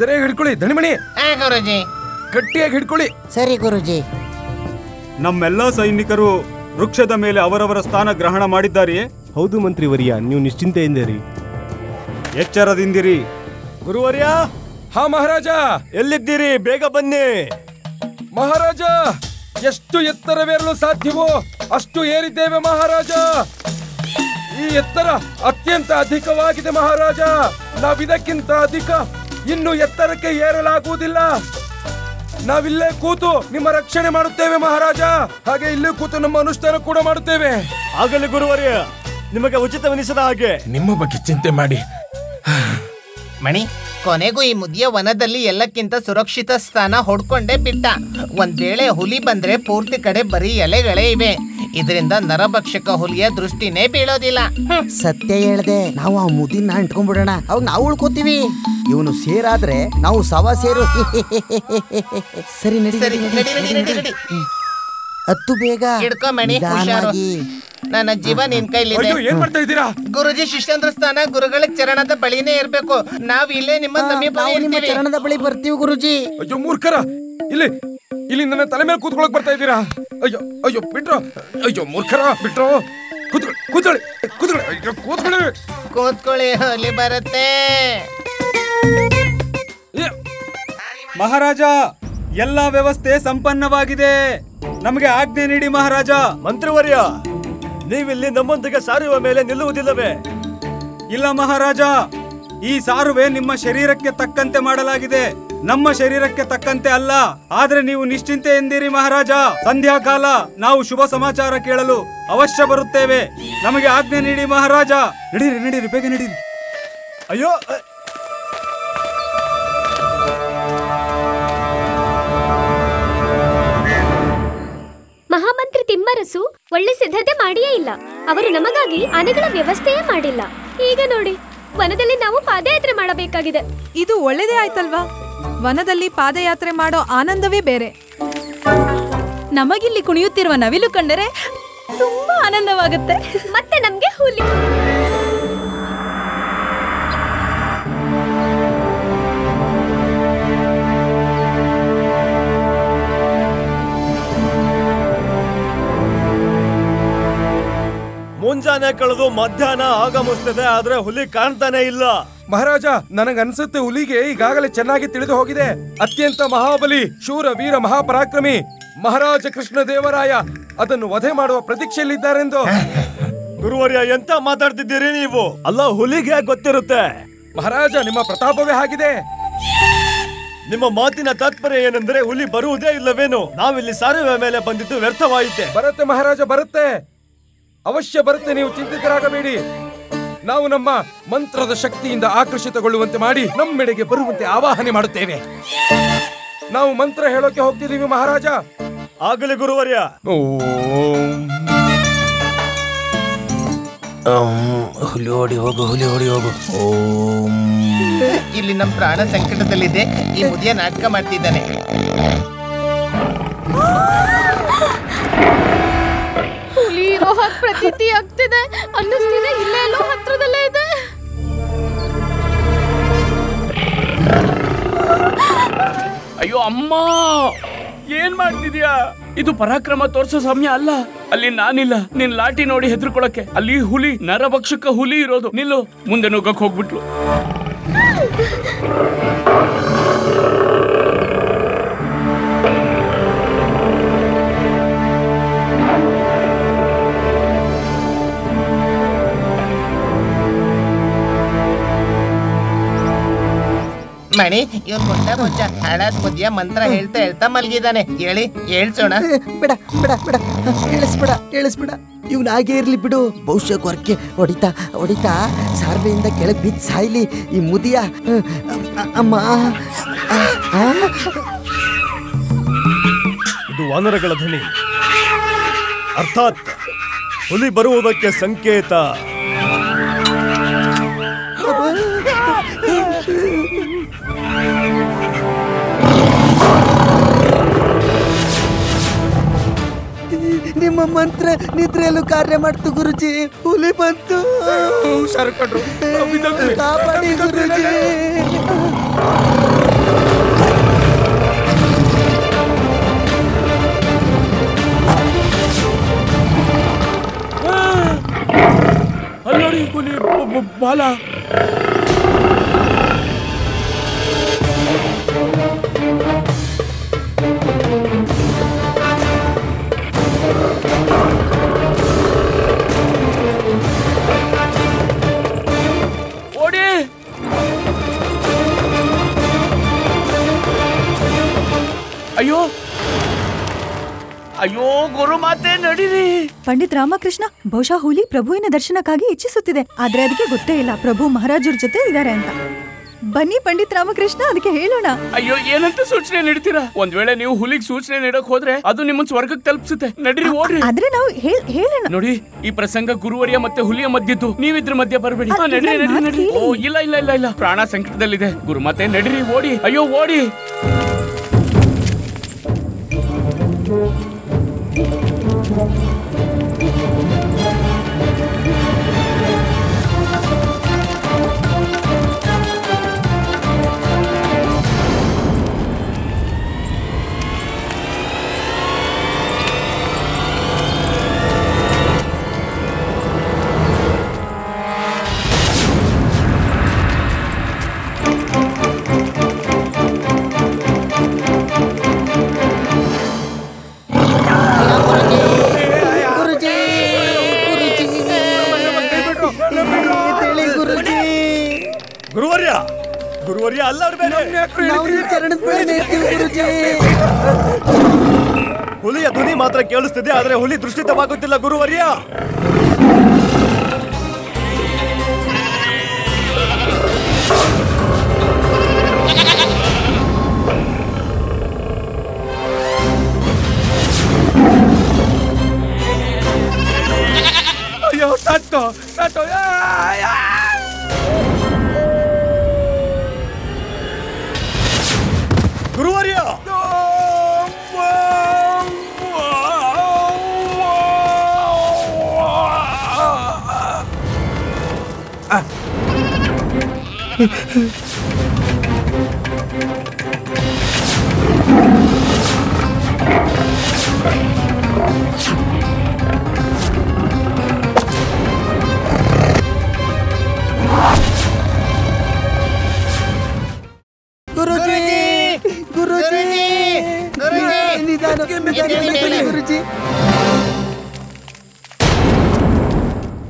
ಸರಿಯಾಗಿ ಹಿಡ್ಕೊಳ್ಳಿ ಧಣಿಮಣಿ. ಗುರುಜಿ. ಗಟ್ಟಿಯಾಗಿ ಹಿಡ್ಕೊಳ್ಳಿ. ಸರಿ ಗುರುಜಿ. ನಮ್ಮೆಲ್ಲಾ ಸೈನಿಕರು ವೃಕ್ಷದ ಮೇಲೆ ಅವರವರ ಸ್ಥಾನ ಗ್ರಹಣ ಮಾಡಿದ್ದಾರೆಯೇ? ಹೌದು ಮಂತ್ರಿವರ್ಯ, ನೀವು ನಿಶ್ಚಿಂತೆಯಿಂದಿರಿ. ಎಚ್ಚರದಿಂದಿರಿ. ಗುರುವರ್ಯ. ಹಾ ಮಹಾರಾಜ. ಎಲ್ಲಿದ್ದೀರಿ? ಬೇಗ ಬನ್ನಿ. ಮಹಾರಾಜ, ಎಷ್ಟು ಎತ್ತರವೇರಲು ಸಾಧ್ಯವೋ ಅಷ್ಟು ಏರಿದ್ದೇವೆ ಮಹಾರಾಜ. ಈ ಎತ್ತರ ಅತ್ಯಂತ ಅಧಿಕವಾಗಿದೆ ಮಹಾರಾಜ. ನಾವಿದಕ್ಕಿಂತ ಅಧಿಕ ಇನ್ನು ಎತ್ತರಕ್ಕೆ ಏರಲಾಗುವುದಿಲ್ಲ. ನಾವಿಲ್ಲೇ ಕೂತು ನಿಮ್ಮ ರಕ್ಷಣೆ ಮಾಡುತ್ತೇವೆ ಮಹಾರಾಜ. ಹಾಗೆ ಇಲ್ಲೇ ಕೂತು ನಮ್ಮ ಅನುಷ್ಠಾನ ಕೂಡ ಮಾಡುತ್ತೇವೆ. ಆಗಲಿ ಗುರುವರ್ಯ, ನಿಮಗೆ ಉಚಿತವೆನಿಸದ ಹಾಗೆ. ನಿಮ್ಮ ಬಗ್ಗೆ ಚಿಂತೆ ಮಾಡಿ. ಮಣಿ, ಕೊನೆಗೂ ಈ ಮುದಿಯ ವನದಲ್ಲಿ ಎಲ್ಲಕ್ಕಿಂತ ಸುರಕ್ಷಿತ ಸ್ಥಾನ ಹೊಡ್ಕೊಂಡೇ ಬಿಟ್ಟ. ಒಂದ್ ವೇಳೆ ಹುಲಿ ಬಂದ್ರೆ ಪೂರ್ತಿ ಕಡೆ ಬರೀ ಎಲೆಗಳೇ ಇವೆ. ಇದರಿಂದ ನರಭಕ್ಷಕ ಹುಲಿಯ ದೃಷ್ಟಿನೇ ಬೀಳೋದಿಲ್ಲ. ಸತ್ಯ ಹೇಳ್ದೆ, ನಾವು ಆ ಮುದಿನ ಅಂಟ್ಕೊಂಡ್ಬಿಡೋಣ, ಅವಾಗ ನಾವು ಉಳ್ಕೋತೀವಿ. ಇವನು ಸೇರಾದ್ರೆ ನಾವು ಸವಾ ಸೇರು. ಸರಿ ನಡಿ. ಹತ್ತು ಬೇಗ ಹಿಡ್ಕೊ ಮಣಿ, ಹುಷಾರು. ನನ್ನ ಜೀವ ನಿನ್ ಕೈಲಿದೆ. ಏನ್ ಮಾಡ್ತಾ ಇದ್ದೀರಾ? ಗುರುಜಿ ಶಿಷ್ಯಂದ್ರ ಸ್ಥಾನ ಗುರುಗಳ ಚರಣದ ಬಳಿನೇ ಇರ್ಬೇಕು. ನಾವ್ ಇಲ್ಲೇ ನಿಮ್ಮ ಸಮೀಪ ಚರಣದ ಬಳಿ ಬರ್ತೀವಿ ಗುರುಜಿ. ಅಯ್ಯೋ ಮೂರ್ಖರ, ಇಲ್ಲಿ ನನ್ನ ತಲೆ ಮೇಲೆ ಕೂತ್ಕೊಳಕ್ ಬರ್ತಾ ಇದ್ದೀರಾ? ಅಯ್ಯೋ ಅಯ್ಯೋ ಬಿಟ್ರು. ಅಯ್ಯೋ ಮೂರ್ಖರ, ಬಿಟ್ರು. ಕೂತ್ಕೊಳ್ಳಿ, ಹುಲಿ ಬರುತ್ತೆ. ಮಹಾರಾಜ, ಎಲ್ಲಾ ವ್ಯವಸ್ಥೆ ಸಂಪನ್ನವಾಗಿದೆ. ನಮಗೆ ಆಜ್ಞೆ ನೀಡಿ ಮಹಾರಾಜ. ಮಂತ್ರಿವರ್ಯ, ನೀವಿಲ್ಲಿ ನಮ್ಮೊಂದಿಗೆ ಸಾರುವ ಮೇಲೆ ನಿಲ್ಲುವುದಿಲ್ಲವೇ? ಇಲ್ಲ ಮಹಾರಾಜ, ಈ ಸಾರುವೆ ನಿಮ್ಮ ಶರೀರಕ್ಕೆ ತಕ್ಕಂತೆ ಮಾಡಲಾಗಿದೆ, ನಮ್ಮ ಶರೀರಕ್ಕೆ ತಕ್ಕಂತೆ ಅಲ್ಲ. ಆದ್ರೆ ನೀವು ನಿಶ್ಚಿಂತೆ ಎಂದಿರಿ ಮಹಾರಾಜ. ಸಂಧ್ಯಾಕಾಲ ನಾವು ಶುಭ ಸಮಾಚಾರ ಕೇಳಲು ಅವಶ್ಯ ಬರುತ್ತೇವೆ. ನಮಗೆ ಆಜ್ಞೆ ನೀಡಿ ಮಹಾರಾಜ. ನಡೀರಿ, ಬೇಗ ನಡೀರಿ. ಅಯ್ಯೋ, ಮಹಾಮಂತ್ರಿ ತಿಮ್ಮರಸು ಒಳ್ಳೆ ಸಿದ್ಧತೆ ಮಾಡಿಯೇ ಇಲ್ಲ. ಅವರು ನಮಗಾಗಿ ಆನೆಗಳ ವ್ಯವಸ್ಥೆಯೇ ಮಾಡಿಲ್ಲ. ಈಗ ನೋಡಿ, ವನದಲ್ಲಿ ನಾವು ಪಾದಯಾತ್ರೆ ಮಾಡಬೇಕಾಗಿದೆ. ಇದು ಒಳ್ಳೆದೇ ಆಯ್ತಲ್ವಾ? ವನದಲ್ಲಿ ಪಾದಯಾತ್ರೆ ಮಾಡೋ ಆನಂದವೇ ಬೇರೆ. ನಮಗಿಲ್ಲಿ ಕುಣಿಯುತ್ತಿರುವ ನವಿಲು ಕಂಡರೆ ತುಂಬಾ ಆನಂದವಾಗುತ್ತೆ. ಮತ್ತೆ ನಮ್ಗೆ ಹುಲಿ. ಮುಂಜಾನೆ ಕಳೆದು ಮಧ್ಯಾಹ್ನ ಆಗಮಿಸ್ತದೆ, ಆದ್ರೆ ಹುಲಿ ಕಾಣ್ತಾನೆ ಇಲ್ಲ. ಮಹಾರಾಜ, ನನಗನ್ಸುತ್ತೆ ಹುಲಿಗೆ ಈಗಾಗಲೇ ಚೆನ್ನಾಗಿ ತಿಳಿದು ಹೋಗಿದೆ. ಅತ್ಯಂತ ಮಹಾಬಲಿ, ಶೂರ, ವೀರ, ಮಹಾಪರಾಕ್ರಮಿ ಮಹಾರಾಜ ಕೃಷ್ಣದೇವರಾಯ ಅದನ್ನು ವಧೆ ಮಾಡುವ ಪ್ರತೀಕ್ಷೆಯಲ್ಲಿದ್ದಾರೆಂದು. ಗುರುವರ್ಯ, ಎಂತ ಮಾತಾಡ್ತಿದ್ದೀರಿ ನೀವು? ಅಲ್ಲ, ಹುಲಿಗೆ ಗೊತ್ತಿರುತ್ತೆ. ಮಹಾರಾಜ, ನಿಮ್ಮ ಪ್ರತಾಪವೇ ಆಗಿದೆ. ನಿಮ್ಮ ಮಾತಿನ ತಾತ್ಪರ್ಯ ಏನಂದ್ರೆ ಹುಲಿ ಬರುವುದೇ ಇಲ್ಲವೇನು? ನಾವಿಲ್ಲಿ ಸಾರುವ ಮೇಲೆ ಬಂದಿದ್ದು ವ್ಯರ್ಥವಾಯಿತೆ. ಬರುತ್ತೆ ಮಹಾರಾಜ, ಬರುತ್ತೆ, ಅವಶ್ಯ ಬರುತ್ತೆ. ನೀವು ಚಿಂತಿತರಾಗಬೇಡಿ. ನಾವು ನಮ್ಮ ಮಂತ್ರದ ಶಕ್ತಿಯಿಂದ ಆಕರ್ಷಿತಗೊಳ್ಳುವಂತೆ ಮಾಡಿ ನಮ್ಮೆಡೆಗೆ ಬರುವಂತೆ ಆವಾಹನೆ ಮಾಡುತ್ತೇವೆ. ನಾವು ಮಂತ್ರ ಹೇಳೋಕೆ ಹೋಗ್ತಿದ್ದೀವಿ ಮಹಾರಾಜ. ಆಗಲಿ ಗುರುವರ್ಯ. ಹುಲಿ ಓಡಿ ಹೋಗು, ಹುಲಿ ಓಡಿ ಹೋಗು. ಇಲ್ಲಿ ನಮ್ಮ ಪ್ರಾಣ ಸಂಕಟದಲ್ಲಿದೆ. ಈ ಮುದಿಯ ನಾಟಕ ಮಾಡ್ತಿದ್ದಾನೆ. ಹುಲಿ ಇರೋ ಹಾಗೆ ಪ್ರತೀತಿ ಆಗ್ತಿದೆ. ಅನ್ನಿಸ್ತಿದೆ ಇಲ್ಲೇ ಎಲ್ಲೋ ಹತ್ರದಲ್ಲೇ ಇದೆ. ಅಯ್ಯೋ ಅಮ್ಮ, ಏನ್ ಮಾಡ್ತಿದ್ಯಾ? ಇದು ಪರಾಕ್ರಮ ತೋರ್ಸೋ ಸಮಯ ಅಲ್ಲ. ಅಲ್ಲಿ ನಾನಿಲ್ಲ. ನಿನ್ ಲಾಠಿ ನೋಡಿ ಹೆದರ್ಕೊಳಕ್ಕೆ. ಅಲ್ಲಿ ಹುಲಿ, ನರಭಕ್ಷಕ ಹುಲಿ ಇರೋದು. ನಿಲ್ಲು. ಮುಂದೆ ನುಗ್ಗಕ್ ಹೋಗ್ಬಿಟ್ಲು. ಮಣಿ, ಇವನ್ ಮುಂಡ ಮುಂಚ ಹಳದ್ ಮುದಿಯ ಮಂತ್ರ ಹೇಳ್ತಾ ಹೇಳ್ತಾ ಮಲ್ಗಿದ್ದಾನೆ. ಹೇಳ್ಸೋಣ. ಬೇಡ ಬೇಡ ಬೇಡ, ಹೇಳಿಸ್ಬೇಡ. ಇವ್ನ ಹಾಗೆ ಇರ್ಲಿ ಬಿಡು. ಬಹುಶಃ ಕೊರಕೆ ಹೊಡಿತಾ ಸಾರ್ವೆಯಿಂದ ಕೆಳಗೆ ಬಿದ್ದು ಸಾಯ್ಲಿ ಈ ಮುದಿಯ. ಅಮ್ಮ, ಇದು ವಾನರಗಳ ಧ್ವನಿ, ಅರ್ಥಾತ್ ಹುಲಿ ಬರುವುದಕ್ಕೆ ಸಂಕೇತ. ನಿಮ್ಮ ಮಂತ್ರ ನಿದ್ರೆಯಲ್ಲೂ ಕಾರ್ಯ ಮಾಡ್ತು ಗುರುಜಿ. ಹುಲಿ ಬಂತು, ಹುಷಾರು ಕಣ್ರು. ಕಾಪಾಡಿ ಗುರುಜಿ. ಹುಲಿ ಬಾಲ. ಓಡಿ. ಅಯ್ಯೋ ಅಯ್ಯೋ ಗುರುಮಾತೆ ನಡೀರಿ. ಪಂಡಿತ್ ರಾಮಕೃಷ್ಣ, ಬಹುಶಃ ಹುಲಿ ಪ್ರಭುವಿನ ದರ್ಶನಕ್ಕಾಗಿ ಇಚ್ಛಿಸುತ್ತಿದೆ. ಆದ್ರೆ ಅದಕ್ಕೆ ಗೊತ್ತೇ ಇಲ್ಲ ಪ್ರಭು ಮಹಾರಾಜರ ಜೊತೆ ಇದ್ದಾರೆ ಅಂತ. ಬನ್ನಿ ಪಂಡಿತ್ ರಾಮಕೃಷ್ಣ, ಅದಕ್ಕೆ ಹೇಳೋಣ. ಅಯ್ಯೋ ಏನಂತ ಸೂಚನೆ ನೀಡ್ತೀರಾ? ಒಂದ್ ವೇಳೆ ನೀವು ಹುಲಿಗೆ ಸೂಚನೆ ನೀಡಕ್ ಹೋದ್ರೆ ಅದು ನಿಮ್ಮನ್ನ ಸ್ವರ್ಗಕ್ಕೆ ತಲುಪಿಸುತ್ತೆ. ನಡೀರಿ ಓಡ್ರಿ. ಆದ್ರೆ ನಾವು ಹೇಳೋಣ. ನೋಡಿ, ಈ ಪ್ರಸಂಗ ಗುರುವರಿಯ ಮತ್ತೆ ಹುಲಿಯ ಮಧ್ಯದ್ದು. ನೀವಿದ್ರ ಮಧ್ಯ ಬರಬೇಡಿ. ನಡೀರಿ. ಓ ಇಲ್ಲ ಇಲ್ಲ ಇಲ್ಲ ಇಲ್ಲ, ಪ್ರಾಣ ಸಂಕಟದಲ್ಲಿದೆ. ಗುರುಮಾತೆ ನಡೀರಿ, ಓಡಿ. ಅಯ್ಯೋ ಓಡಿ. ಗುರುವರ್ಯ ಅಲ್ಲಾಡ್ಬೇಡಿ. ಹುಲಿಯ ಧ್ವನಿ ಮಾತ್ರ ಕೇಳಿಸ್ತಿದೆ, ಆದ್ರೆ ಹುಲಿ ದೃಷ್ಟಿತವಾಗುತ್ತಿಲ್ಲ ಗುರುವರ್ಯ. ಅಯ್ಯೋ ಸತ್ತು ಸತ್ತು. ಗುರುವರ್ಯ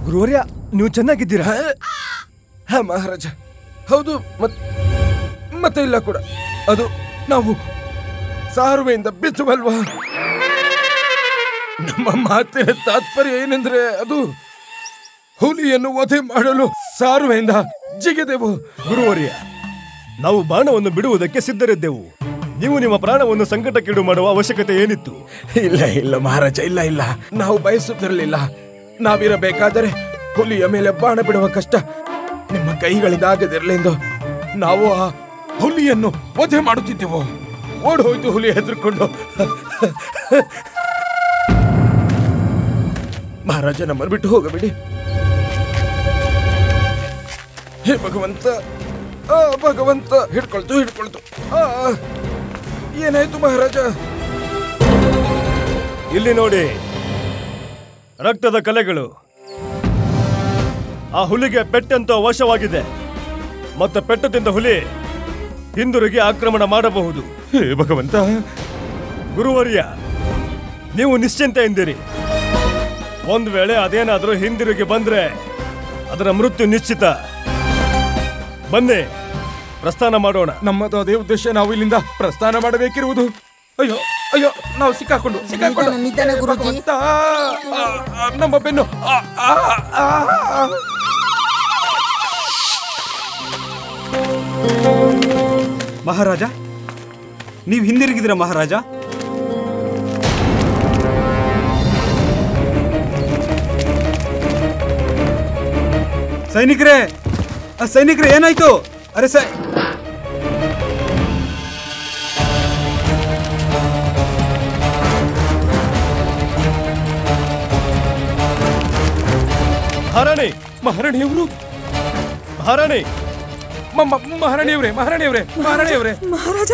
ಗುರುವರ್ಯ, ನೀವು ಚೆನ್ನಾಗಿದ್ದೀರಾ? ಹಾ ಮಹಾರಾಜ, ಹೌದು. ಮತ್ತೆ ಇಲ್ಲ ಕೂಡ. ಅದು ನಾವು ಸಾರುವೆಯಿಂದ ಬಿತ್ತುವಲ್ವಾ? ನಮ್ಮ ಮಾತಿನ ತಾತ್ಪರ್ಯ ಏನೆಂದ್ರೆ, ಅದು ಹುಲಿಯನ್ನು ವಧೆ ಮಾಡಲು ಸಾರುವೆಯಿಂದ ಜಿಗಿದೆವು. ಗುರುವರ್ಯ, ನಾವು ಬಾಣವನ್ನು ಬಿಡುವುದಕ್ಕೆ ಸಿದ್ಧರಿದ್ದೆವು. ನೀವು ನಿಮ್ಮ ಪ್ರಾಣವನ್ನು ಸಂಕಟಕ್ಕೀಡು ಮಾಡುವ ಅವಶ್ಯಕತೆ ಏನಿತ್ತು? ಇಲ್ಲ ಇಲ್ಲ ಮಹಾರಾಜ, ಇಲ್ಲ ಇಲ್ಲ, ನಾವು ಬಯಸುತ್ತಿರಲಿಲ್ಲ. ನಾವಿರಬೇಕಾದರೆ ಹುಲಿಯ ಮೇಲೆ ಬಾಣ ಬಿಡುವ ಕಷ್ಟ ನಿಮ್ಮ ಕೈಗಳಿಂದ ಆಗದಿರಲೆಂದು ನಾವು ಆ ಹುಲಿಯನ್ನು ವಧೆ ಮಾಡುತ್ತಿದ್ದೆವು. ಓಡ್ ಹೋಯ್ತು ಹುಲಿ ಹೆದರ್ಕೊಂಡು. ಮಹಾರಾಜ, ನಮ್ಮನ್ನು ಬಿಟ್ಟು ಹೋಗಬೇಡಿ. ಹೇ ಭಗವಂತ, ಭಗವಂತ. ಹಿಡ್ಕೊಳ್ತು. ಏನಾಯ್ತು ಮಹಾರಾಜ? ಇಲ್ಲಿ ನೋಡಿ, ರಕ್ತದ ಕಲೆಗಳು. ಆ ಹುಲಿಗೆ ಪೆಟ್ಟಂತೂ ವಶವಾಗಿದೆ. ಮತ್ತೆ ಪೆಟ್ಟು ತಿಂದ ಹುಲಿ ಹಿಂದಿರುಗಿ ಆಕ್ರಮಣ ಮಾಡಬಹುದು. ಹೇ ಭಗವಂತ. ಗುರುವರ್ಯ, ನೀವು ನಿಶ್ಚಿಂತೆಯಿಂದಿರಿ. ಒಂದು ವೇಳೆ ಅದೇನಾದ್ರೂ ಹಿಂದಿರುಗಿ ಬಂದ್ರೆ ಅದರ ಮೃತ್ಯು ನಿಶ್ಚಿತ. ಬನ್ನಿ, ಪ್ರಸ್ಥಾನ ಮಾಡೋಣ. ನಮ್ಮದು ಅದೇ ಉದ್ದೇಶ. ನಾವು ಇಲ್ಲಿಂದ ಪ್ರಸ್ಥಾನ ಮಾಡಬೇಕಿರುವುದು. ಅಯ್ಯೋ ಅಯ್ಯೋ, ನಾವು ಸಿಕ್ಕಾಕೊಂಡು ನಿಧಾನ ಗುರುಜಿ. ನಮ್ಮ ಬೆನ್ನು. ಮಹಾರಾಜ, ನೀವು ಹಿಂದಿರುಗಿದ್ರ ಮಹಾರಾಜ? ಸೈನಿಕರೇ, ಏನಾಯ್ತು? ಅರೆ ಮಹಾರಾಣಿ, ಮಹಾರಾಣಿಯವರು, ಮಹಾರಾಣಿಯವರೇ. ಮಹಾರಾಜ,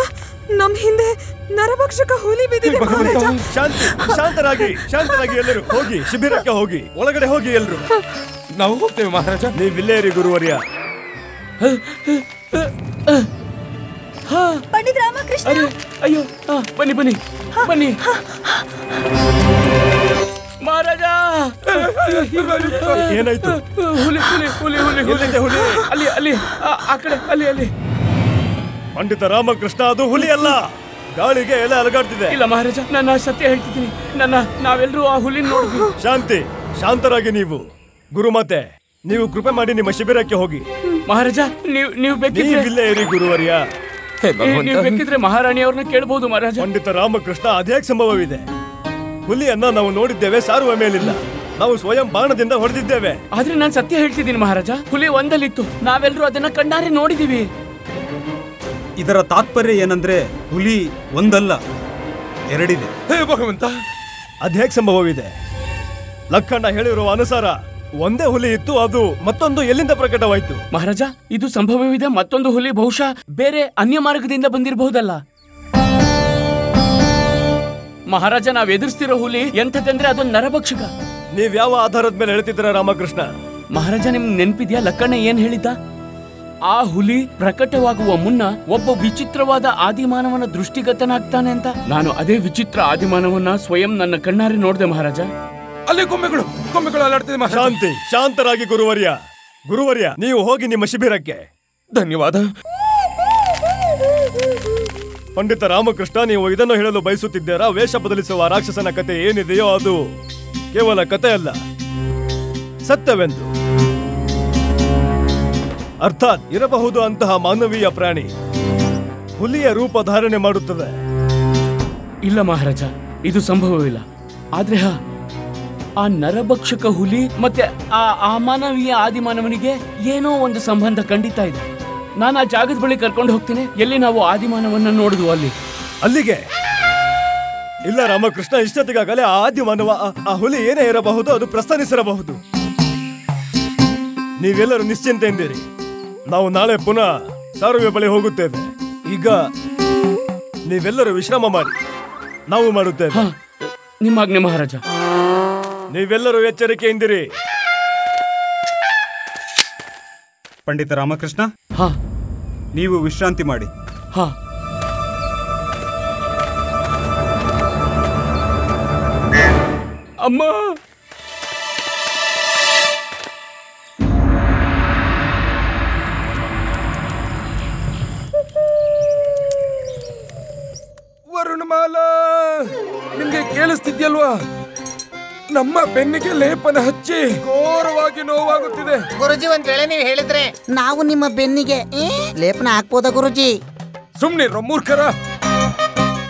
ನಮ್ ಹಿಂದೆ ನರಭಕ್ಷಕ ಹುಲಿ ಬಿದ್ದಿದೆ. ಶಾಂತರಾಗಿ ಎಲ್ಲರೂ ಹೋಗಿ, ಶಿಬಿರಕ್ಕೆ ಹೋಗಿ, ಒಳಗಡೆ ಹೋಗಿ ಎಲ್ಲರೂ. ನಾವು ಹೋಗ್ತೇವೆ ಮಹಾರಾಜ. ನೀವಿಲ್ಲೇ ಇರಿ ಗುರುವರ್ಯ. ಪಂಡಿತ್ ರಾಮಕೃಷ್ಣ. ಅಯ್ಯೋ ಬನ್ನಿ ಬನ್ನಿ ಬನ್ನಿ ಮಹಾರಾಜ. ಏನಾಯ್ತು? ಹುಲಿ ಹುಲಿ ಹುಲಿ ಹುಲಿ ಹುಲಿ ಹುಲಿ ಅಲ್ಲಿ ಅಲ್ಲಿ ಆ ಕಡೆ ಅಲ್ಲಿ ಅಲ್ಲಿ. ಪಂಡಿತ ರಾಮಕೃಷ್ಣ, ಅದು ಹುಲಿ ಅಲ್ಲ, ಗಾಳಿಗೆ ಎಲೆ ಅಲಗಾಡ್ತಿದೆ. ಇಲ್ಲ ಮಹಾರಾಜ, ನಾನು ಸತ್ಯ ಹೇಳ್ತಿದ್ದೀನಿ. ನಾವೆಲ್ಲರೂ ಆ ಹುಲಿನ ನೋಡಿದ್ವಿ. ಶಾಂತಿ, ಶಾಂತರಾಗಿ ನೀವು. ಗುರುಮಾತೆ, ನೀವು ಕೃಪೆ ಮಾಡಿ ನಿಮ್ಮ ಶಿಬಿರಕ್ಕೆ ಹೋಗಿ. ಮಹಾರಾಜ, ನೀವು ಬೇಕಿದ್ರೆ ಇಲ್ಲೇ ಇರಿ ಗುರುವರ್ಯ. ನೀವು ಬೇಕಿದ್ರೆ ಮಹಾರಾಣಿ ಅವ್ರನ್ನ ಕೇಳಬಹುದು ಮಹಾರಾಜ. ಪಂಡಿತ ರಾಮಕೃಷ್ಣ, ಅದ್ಯಾಕ್ ಸಂಭವವಿದೆ? ಹುಲಿಯನ್ನ ನಾವು ನೋಡಿದ್ದೇವೆ, ಸಾರುವ ಮೇಲಿಲ್ಲ. ನಾವು ಸ್ವಯಂ ಬಾಣದಿಂದ ಹೊಡೆದಿದ್ದೇವೆ. ಆದ್ರೆ ನಾನು ಸತ್ಯ ಹೇಳ್ತಿದ್ದೀನಿ ಮಹಾರಾಜ, ಹುಲಿ ಒಂದಲ್ಲಿತ್ತು, ನಾವೆಲ್ಲರೂ ಅದನ್ನ ಕಣ್ಣಾರೆ ನೋಡಿದೀವಿ. ಇದರ ತಾತ್ಪರ್ಯ ಏನಂದ್ರೆ ಹುಲಿ ಒಂದಲ್ಲ, ಎರಡಿದೆ. ಹೇ ಭಗವಂತ, ಅದ್ಯಾಕ್ ಸಂಭವವಿದೆ? ಲಕ್ಕಣ್ಣ ಹೇಳಿರುವ ಅನುಸಾರ ಒಂದೇ ಹುಲಿ ಇತ್ತು, ಅದು ಮತ್ತೊಂದು ಎಲ್ಲಿಂದ ಪ್ರಕಟವಾಯ್ತು? ಮಹಾರಾಜ, ಇದು ಸಂಭವವಿದೆ. ಮತ್ತೊಂದು ಹುಲಿ ಬಹುಶಃ ಬೇರೆ ಅನ್ಯ ಮಾರ್ಗದಿಂದ ಬಂದಿರಬಹುದಲ್ಲ. ಮಹಾರಾಜ, ನಾವ್ ಎದುರಿಸ್ತಿರೋ ಹುಲಿ ಎಂಥದಂದ್ರೆ ಅದೊಂದು ನರಭಕ್ಷಕ. ನೀವ್ಯಾವ ಆಧಾರದ ಮೇಲೆ ಹೇಳ್ತಿದ್ದೀರಾ ರಾಮಕೃಷ್ಣ? ಮಹಾರಾಜ, ನಿಮ್ಗೆ ನೆನ್ಪಿದ್ಯಾ ಲಕ್ಕಣ್ಣ ಏನ್ ಹೇಳಿದ್ದ? ಆ ಹುಲಿ ಪ್ರಕಟವಾಗುವ ಮುನ್ನ ಒಬ್ಬ ವಿಚಿತ್ರವಾದ ಆದಿಮಾನವನ ದೃಷ್ಟಿಗತನಾಗ್ತಾನೆ ಅಂತ. ನಾನು ಅದೇ ವಿಚಿತ್ರ ಆದಿಮಾನವನ್ನ ಸ್ವಯಂ ನನ್ನ ಕಣ್ಣಾರೆ ನೋಡಿದೆ ಮಹಾರಾಜ. ಅಲ್ಲಿ ಕೊಂಬೆಗಳು ಅಲ್ಲಾಡ್ತಿದೆ ಮಹಾರಾಜ. ಶಾಂತಿ, ಶಾಂತರಾಗಿ ಗುರುವರ್ಯ. ಗುರುವರ್ಯ, ನೀವು ಹೋಗಿ ನಿಮ್ಮ ಶಿಬಿರಕ್ಕೆ. ಧನ್ಯವಾದ. ಪಂಡಿತ ರಾಮಕೃಷ್ಣ, ನೀವು ಇದನ್ನು ಹೇಳಲು ಬಯಸುತ್ತಿದ್ದೀರಾ? ವೇಷ ಬದಲಿಸುವ ರಾಕ್ಷಸನ ಕತೆ ಏನಿದೆಯೋ ಅದು ಕೇವಲ ಕತೆ ಅಲ್ಲ, ಸತ್ಯವೆಂದು. ಅರ್ಥಾತ್ ಇರಬಹುದು ಅಂತಹ ಮಾನವೀಯ ಪ್ರಾಣಿ ಹುಲಿಯ ರೂಪ ಧಾರಣೆ ಮಾಡುತ್ತದೆ. ಇಲ್ಲ ಮಹಾರಾಜ, ಇದು ಸಂಭವವಿಲ್ಲ. ಆದ್ರೆ ಆ ನರಭಕ್ಷಕ ಹುಲಿ ಮತ್ತೆ ಆ ಅಮಾನವೀಯ ಆದಿಮಾನವನಿಗೆ ಏನೋ ಒಂದು ಸಂಬಂಧ ಖಂಡಿತ ಇದೆ. ನಾನು ಆ ಜಾಗದ ಬಳಿ ಕರ್ಕೊಂಡು ಹೋಗ್ತೀನಿ, ಎಲ್ಲಿ ನಾವು ಆದಿಮಾನವನ್ನ ನೋಡಿದ್ವು ಅಲ್ಲಿಗೆ. ಇಲ್ಲ ರಾಮಕೃಷ್ಣ, ಇಷ್ಟೊತ್ತಿಗಾಗಲೇ ಆ ಆದಿಮಾನವ, ಆ ಹುಲಿ ಏನೇ ಇರಬಹುದು, ಅದು ಪ್ರಸ್ಥಾನಿಸಿರಬಹುದು. ನೀವೆಲ್ಲರೂ ನಿಶ್ಚಿಂತೆಯಿಂದಿರಿ. ನಾವು ನಾಳೆ ಪುನಃ ಸಾರುವೆ ಬಳಿ ಹೋಗುತ್ತೇವೆ. ಈಗ ನೀವೆಲ್ಲರೂ ವಿಶ್ರಾಮ ಮಾಡಿ, ನಾವು ಮಾಡುತ್ತೇವೆ. ನಿಮ್ಮ ಆಜ್ಞೆ ಮಹಾರಾಜ. ನೀವೆಲ್ಲರೂ ಎಚ್ಚರಿಕೆಯಿಂದಿರಿ. ಪಂಡಿತ ರಾಮಕೃಷ್ಣ, ನೀವು ವಿಶ್ರಾಂತಿ ಮಾಡಿ. ಹಾ. ಅಮ್ಮ, ವರುಣಮಾಲಾ, ನಿಮ್ಗೆ ಕೇಳಿಸ್ತಿದ್ಯಲ್ವಾ? ನಮ್ಮ ಬೆನ್ನಿಗೆ ಲೇಪನ ಹಚ್ಚಿ ಘೋರವಾಗಿ ನೋವಾಗುತ್ತಿದೆ. ಗುರುಜಿ, ಒಂದ್ ವೇಳೆ ನೀವು ಹೇಳಿದ್ರೆ ನಾವು ನಿಮ್ಮ ಬೆನ್ನಿಗೆ ಲೇಪನ ಹಾಕ್ಬೋದಾ ಗುರುಜಿ? ಸುಮ್ನಿರೋ ಮೂರ್ಖರ,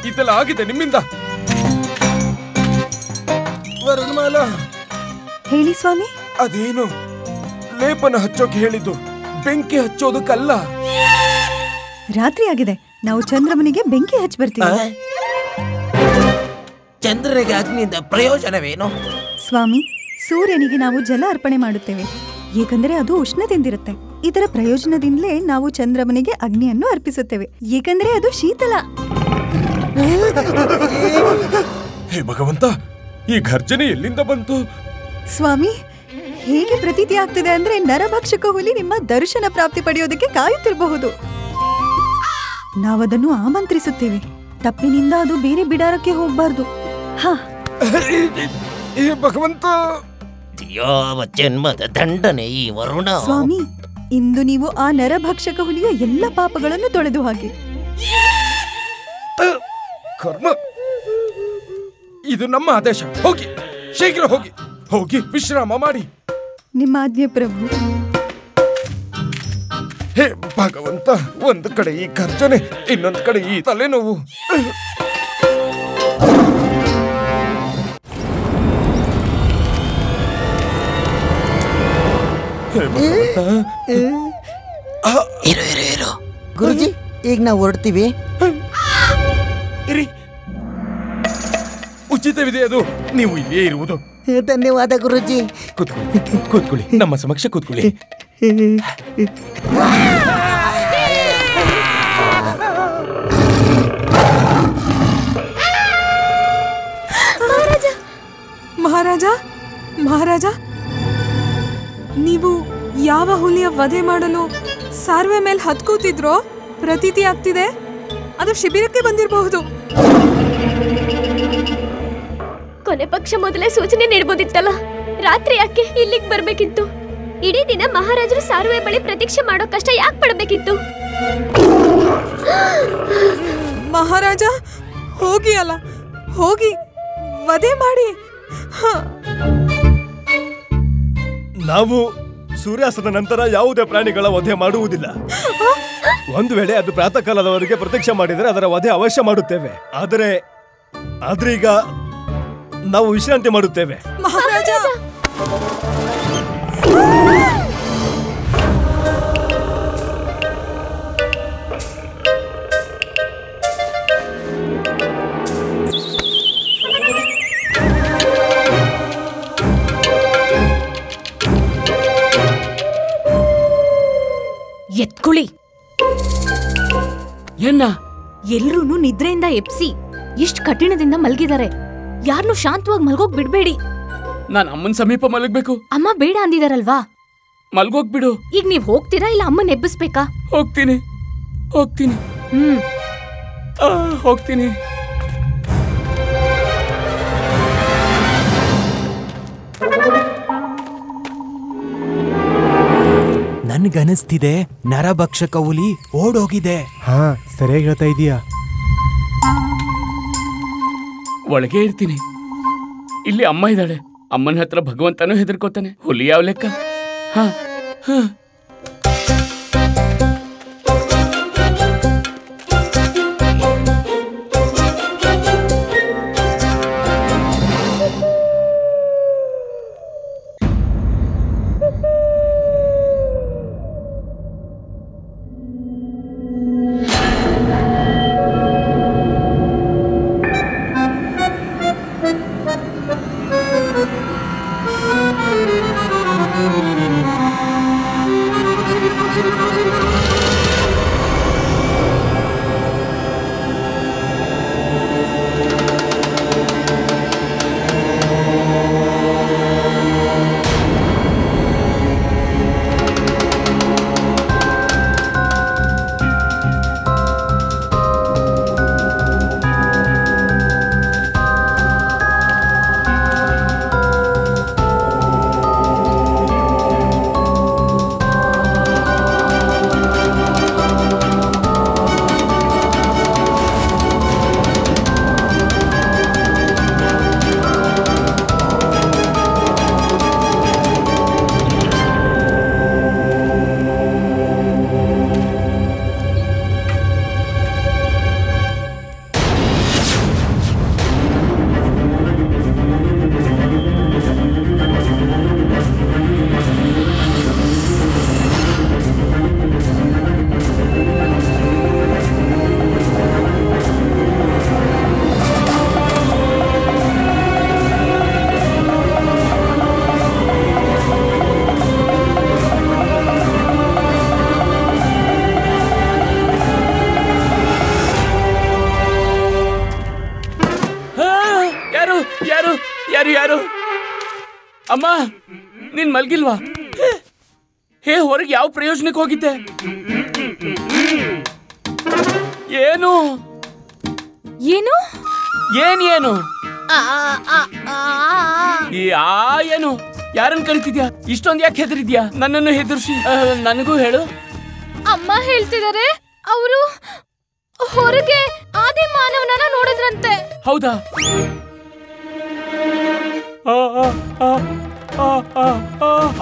ಇದೆಲ್ಲ ಆಗಿದೆ ನಿಮ್ಮಿಂದ. ವರುಣಮಾಲಾ, ಹೇಳಿ ಸ್ವಾಮಿ. ಅದೇನು ಲೇಪನ ಹಚ್ಚೋಕೆ ಹೇಳಿದ್ದು, ಬೆಂಕಿ ಹಚ್ಚೋದಕ್ಕಲ್ಲ. ರಾತ್ರಿ ಆಗಿದೆ, ನಾವು ಚಂದ್ರಮನಿಗೆ ಬೆಂಕಿ ಹಚ್ಚಿ ಬರ್ತೀವಿ. ಚಂದ್ರನಿಗೆ ಅಗ್ನಿಯಿಂದ ಪ್ರಯೋಜನವೇನು? ಸ್ವಾಮಿ, ಸೂರ್ಯನಿಗೆ ನಾವು ಜಲ ಅರ್ಪಣೆ ಮಾಡುತ್ತೇವೆ, ಏಕೆಂದರೆ ಅದು ಉಷ್ಣದಿಂದಿರುತ್ತೆ. ಇದರ ಪ್ರಯೋಜನದಿಂದಲೇ ನಾವು ಚಂದ್ರಮನಿಗೆ ಅಗ್ನಿಯನ್ನು ಅರ್ಪಿಸುತ್ತೇವೆ, ಏಕೆಂದರೆ ಅದು ಶೀತಲ. ಹೇ ಭಗವಂತ, ಈ ಘರ್ಜನೆ ಎಲ್ಲಿಂದ ಬಂತು? ಸ್ವಾಮಿ, ಹೇಗೆ ಪ್ರತೀತಿ ಆಗ್ತಿದೆ ಅಂದ್ರೆ ನರಭಕ್ಷಕ ಹುಲಿ ನಿಮ್ಮ ದರ್ಶನ ಪ್ರಾಪ್ತಿ ಪಡೆಯೋದಕ್ಕೆ ಕಾಯುತ್ತಿರಬಹುದು. ನಾವದನ್ನು ಆಮಂತ್ರಿಸುತ್ತೇವೆ. ತಪ್ಪಿನಿಂದ ಅದು ಬೇರೆ ಬಿಡಾರಕ್ಕೆ ಹೋಗಬಾರ್ದು. ಭಗವಂತ, ಯಾವ ಜನ್ಮದ ದಂಡನೆ ಈ ವರುಣ. ಸ್ವಾಮಿ, ಇಂದು ನೀವು ಆ ನರಭಕ್ಷಕ ಹುಲಿಯ ಎಲ್ಲ ಪಾಪಗಳನ್ನು ತೊಳೆದು ಹಾಕಿ. ಕರ್ಮ, ಇದು ನಮ್ಮ ಆದೇಶ. ಹೋಗಿ, ಶೀಘ್ರ ಹೋಗಿ, ಹೋಗಿ ವಿಶ್ರಾಮ ಮಾಡಿ. ನಿಮ್ಮ ಆಜ್ಞೆ ಪ್ರಭು. ಹೇ ಭಗವಂತ, ಒಂದು ಕಡೆ ಈ ಘರ್ಜನೆ, ಇನ್ನೊಂದು ಕಡೆ ಈ ತಲೆನೋವು. ಇರು ಗುರುಜಿ, ಈಗ ನಾವು ಹೊರಡ್ತೀವಿ. ಇರಿ, ಉಚಿತವಿದೆ ಅದು, ನೀವು ಇಲ್ಲೇ ಇರುವುದು. ಧನ್ಯವಾದ ಗುರುಜಿ. ಕೂತ್ಕೊಳ್ಳಿ, ನಮ್ಮ ಸಮಕ್ಷ ಕೂತ್ಕೊಳ್ಳಿ. ಮಹಾರಾಜ, ಮಹಾರಾಜ, ನೀವು ಯಾವ ಹುಲಿಯ ವಧೆ ಮಾಡಲು ಸಾರ್ವೆ ಮೇಲೆ ಹತ್ಕೂತಿದ್ರೋ ಪ್ರತೀತಿ ಆಗ್ತಿದೆ. ಅದು ಶಿಬಿರಕ್ಕೆ ಬಂದಿರಬಹುದು. ಕೊನೆ ಪಕ್ಷ ಮೊದಲೇ ಸೂಚನೆ ನೀಡಬಹುದಿತ್ತಲ್ಲ. ರಾತ್ರಿ ಯಾಕೆ ಇಲ್ಲಿಗೆ ಬರ್ಬೇಕಿತ್ತು? ಇಡೀ ದಿನ ಮಹಾರಾಜರು ಸಾರುವೆ ಬಳಿ ಪ್ರತೀಕ್ಷೆ ಮಾಡೋ ಕಷ್ಟ ಯಾಕೆ ಪಡಬೇಕಿತ್ತು? ಮಹಾರಾಜ ಹೋಗಿ ಅಲ್ಲ, ಹೋಗಿ ವಧೆ ಮಾಡಿ. ನಾವು ಸೂರ್ಯಾಸ್ತದ ನಂತರ ಯಾವುದೇ ಪ್ರಾಣಿಗಳ ವಧೆ ಮಾಡುವುದಿಲ್ಲ. ಒಂದು ವೇಳೆ ಅದು ಪ್ರಾತಃ ಕಾಲದವರೆಗೆ ಪ್ರತೀಕ್ಷೆ ಮಾಡಿದರೆ ಅದರ ವಧೆ ಅವಶ್ಯ ಮಾಡುತ್ತೇವೆ. ಆದರೆ ಈಗ ನಾವು ವಿಶ್ರಾಂತಿ ಮಾಡುತ್ತೇವೆ. ಮಹಾರಾಜ ಎತ್ಕೊಳ್ಳಿ. ಏನ್ನ ಎಲ್ರೂ ನಿದ್ರೆಯಿಂದ ಎಪ್ಸಿ ಇಷ್ಟು ಕಠಿಣದಿಂದ ಮಲಗಿದ್ದಾರೆ. ಯಾರನ್ನು ಶಾಂತವಾಗಿ ಮಲ್ಗೋಗ್ ಬಿಡ್ಬೇಡಿ. ನಾನು ಅಮ್ಮನ ಸಮೀಪ ಮಲಗಬೇಕು. ಅಮ್ಮ ಬೇಡ ಅಂದಿದಾರಲ್ವಾ? ಮಲ್ಗೋಗ್ ಬಿಡು. ಈಗ ನೀವ್ ಹೋಗ್ತೀರಾ ಇಲ್ಲ ಅಮ್ಮನ ಎಬ್ಬಿಸ್ಬೇಕಾ? ಹೋಗ್ತೀನಿ. ಹೋಗ್ತೀನಿ. ನನ್ಗನಿಸ್ತಿದೆ ನರಭಕ್ಷಕ ಹುಲಿ ಓಡೋಗಿದೆ. ಹಾ, ಸರಿಯಾಗಿ ಹೇಳ್ತಾ ಇದೀಯಾ. ಒಳಗೆ ಇರ್ತೀನಿ. ಇಲ್ಲಿ ಅಮ್ಮ ಇದ್ದಾಳೆ. ಅಮ್ಮನ ಹತ್ರ ಭಗವಂತನೂ ಹೆದರ್ಕೋತಾನೆ. ಹುಲಿ ಯಾವ ಲೆಕ್ಕ? ಹಾ ಹಾ ಯಾರು? ಅಮ್ಮ, ನೀನ್ ಮಲ್ಗಿಲ್ವಾ? ಹೇ, ಹೊರಗೆ ಯಾವ ಪ್ರಯೋಜನಕ್ಕೆ ಹೋಗಿದ್ದೆ? ಏನು ಏನು ಏನು ಏನು? ಯಾರನ್ನ ಕರಿತಿದ್ಯಾ? ಇಷ್ಟೊಂದು ಯಾಕೆ ಹೆದರಿದ್ಯಾ? ನನ್ನನ್ನು ಹೆದರ್ಸಿ ನನಗೂ ಹೇಳು. ಅಮ್ಮ ಹೇಳ್ತಿದ್ದಾರೆ, ಅವರು ಹೊರಗೆ ಆದಿ ಮಾನವನನ್ನ ನೋಡಿದ್ರಂತೆ. ಹೌದಾ?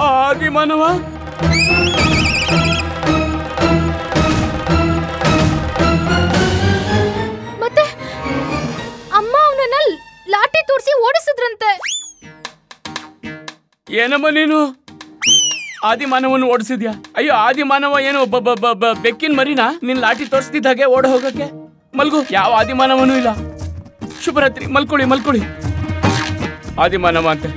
ಆದಿ ಮಾನವ? ಮತ್ತೆ ಅಮ್ಮ ಅವನನ್ನ ಲಾಠಿ ತೋರಿಸಿ ಓಡಿಸಿದ್ರಂತೆ. ಏನಮ್ಮ ನೀನು ಆದಿ ಮಾನವನ ಓಡಿಸಿದ್ಯಾ? ಅಯ್ಯೋ, ಆದಿ ಮಾನವ ಏನು ಬೆಕ್ಕಿನ ಮರಿನಾ ನಿನ್ ಲಾಠಿ ತೋರಿಸ್ತಿದ್ದ ಹಾಗೆ ಓಡ ಹೋಗಕ್ಕೆ? ಮಲ್ಗು, ಯಾವ ಆದಿ ಮಾನವನೂ ಇಲ್ಲ. ಶುಭರಾತ್ರಿ, ಮಲ್ಕೊಳ್ಳಿ. ಆದಿ ಮಾನವ ಅಂತೆ.